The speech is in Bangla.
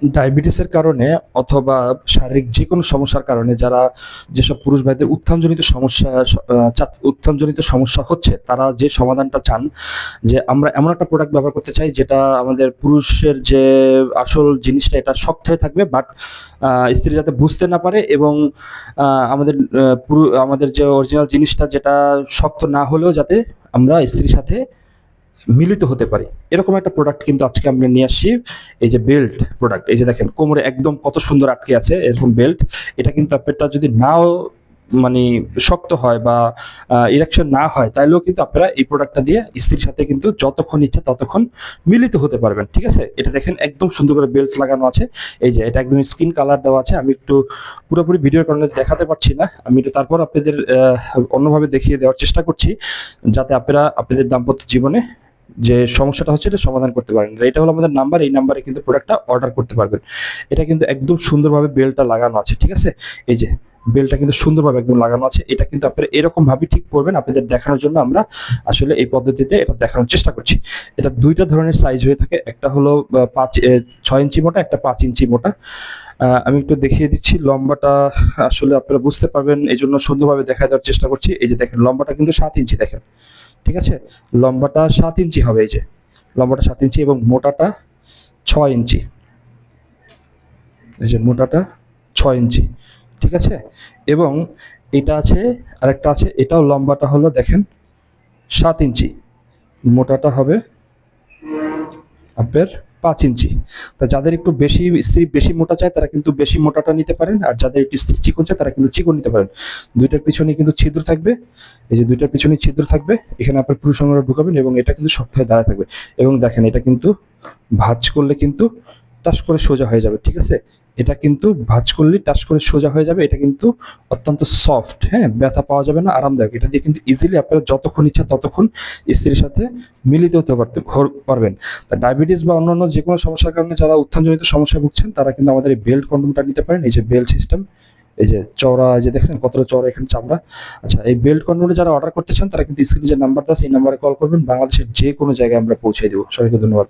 ডায়াবেটিসের কারণে অথবা শারীরিক যে কোনো সমস্যার কারণে যেসব পুরুষ ভাইদের উত্থানজনিত সমস্যা হচ্ছে, তারা যে সমাধানটা চান যে আমরা এমন একটা প্রোডাক্ট ব্যবহার করতে চাই যেটা আমাদের পুরুষের যে আসল জিনিসটা এটা শক্ত হয়ে থাকবে, বাট স্ত্রী যাতে বুঝতে না পারে, এবং আমাদের যে অরিজিনাল জিনিসটা যেটা শক্ত না হলেও যাতে আমরা স্ত্রীর সাথে মিলিত হতে পারি, এরকম একটা প্রোডাক্ট কিন্তু আজকে আমরা নিয়ে আসছি। এই যে বেল্ট প্রোডাক্ট, এই যে দেখেন কোমরে একদম কত সুন্দর আটকে আছে এরকম বেল্ট। এটা কিন্তু আপনারটা যদি নাও মানে শক্ত হয় বা ইরেকশন না হয়, তাইলেও কিন্তু আপনারা এই প্রোডাক্টটা দিয়ে স্ত্রীর সাথে কিন্তু যতক্ষণ ইচ্ছা ততক্ষণ মিলিত হতে পারবেন। ঠিক আছে, এটা দেখেন একদম সুন্দর করে বেল্ট লাগানো আছে। এই যে এটা একদম স্কিন কালার দেওয়া আছে। আমি একটু পুরোপুরি ভিডিওর কারণে দেখাতে পারছি না, আমি একটু তারপর আপনাদের অন্যভাবে দেখিয়ে দেওয়ার চেষ্টা করছি, যাতে আপনারা আপনাদের দাম্পত্য জীবনে যে সমস্যাটা হচ্ছে এটা সমাধান করতে পারেন। এটা হলো আমাদের নাম্বার, এই নাম্বারে কিন্তু প্রোডাক্টটা অর্ডার করতে পারবেন। এটা কিন্তু একদম সুন্দরভাবে বেলটা লাগানো আছে। ঠিক আছে, এই যে বেলটা কিন্তু সুন্দরভাবে একদম লাগানো আছে। এটা কিন্তু আপনারা এরকম ভাবে ঠিক করবেন, আপনাদের দেখানোর জন্য আমরা আসলে এই পদ্ধতিতে এটা দেখানোর চেষ্টা করছি। এটা দুইটা ধরনের সাইজ হয়ে থাকে, একটা হলো 6 ইঞ্চি মোটা, একটা 5 ইঞ্চি মোটা। আমি একটু দেখিয়ে দিচ্ছি লম্বাটা, আসলে আপনারা বুঝতে পারবেন এই জন্য সুন্দরভাবে দেখা দেওয়ার চেষ্টা করছি। এই যে দেখেন লম্বাটা কিন্তু 7 ইঞ্চি দেখেন। ঠিক আছে, লম্বাটা 7 ইঞ্চি হবে। এই যে লম্বাটা 7 ইঞ্চি এবং মোটাটা 6 ইঞ্চি। এই যে মোটাটা 6 ইঞ্চি। ঠিক আছে, এবং এটা আছে, আরেকটা আছে, এটাও লম্বাটা হলো দেখেন 7 ইঞ্চি, মোটাটা হবে আপনার 5 ইঞ্চি। তা যাদের একটু বেশি স্ত্রী বেশি মোটা চায় তারা কিন্তু বেশি মোটাটা নিতে পারেন, আর যাদের একটু স্ত্রী চিকন চায় তারা কিন্তু চিকন নিতে পারেন। দুইটার পিছনে কিন্তু ছিদ্র থাকবে। এই যে দুইটার পিছনে ছিদ্র থাকবে, এখানে আপনার পুরুষ অঙ্গ ঢুকাবেন এবং এটা কিন্তু শক্ত হয়ে দাঁড়ায় থাকবে। এবং দেখেন এটা কিন্তু ভাঁজ করলে কিন্তু টাস করে সোজা হয়ে যাবে। ঠিক আছে, এটা কিন্তু ভাঁজ করলে টাস করে সোজা হয়ে যাবে। এটা কিন্তু অত্যন্ত সফট, হ্যাঁ, ব্যথা পাওয়া যাবে না, আরামদায়ক। এটা দিয়ে কিন্তু ইজিলি আপনারা যতক্ষণ ইচ্ছা ততক্ষণ স্ত্রীর সাথে মিলিত হতে পারবেন। তা ডায়াবেটিস বা অন্যান্য যে কোনো সমস্যার কারণে যারা উত্থানজনিত সমস্যায় ভুগছেন তারা কিন্তু আমাদের এই বেল্ট কন্ডোমটা নিতে পারেন। এই যে বেল্ট সিস্টেম, এই যে চওড়া, এই যে দেখছেন কতটা চওড়া এখানে চামড়া। আচ্ছা, এই বেল্ট কন্ডোমটা যারা অর্ডার করতে চান তারা কিন্তু স্ক্রিনে যে নাম্বারটা আছে এই নাম্বারে কল করবেন, বাংলাদেশের যে কোনো জায়গায় আমরা পৌঁছে দেবো। সবাইকে ধন্যবাদ।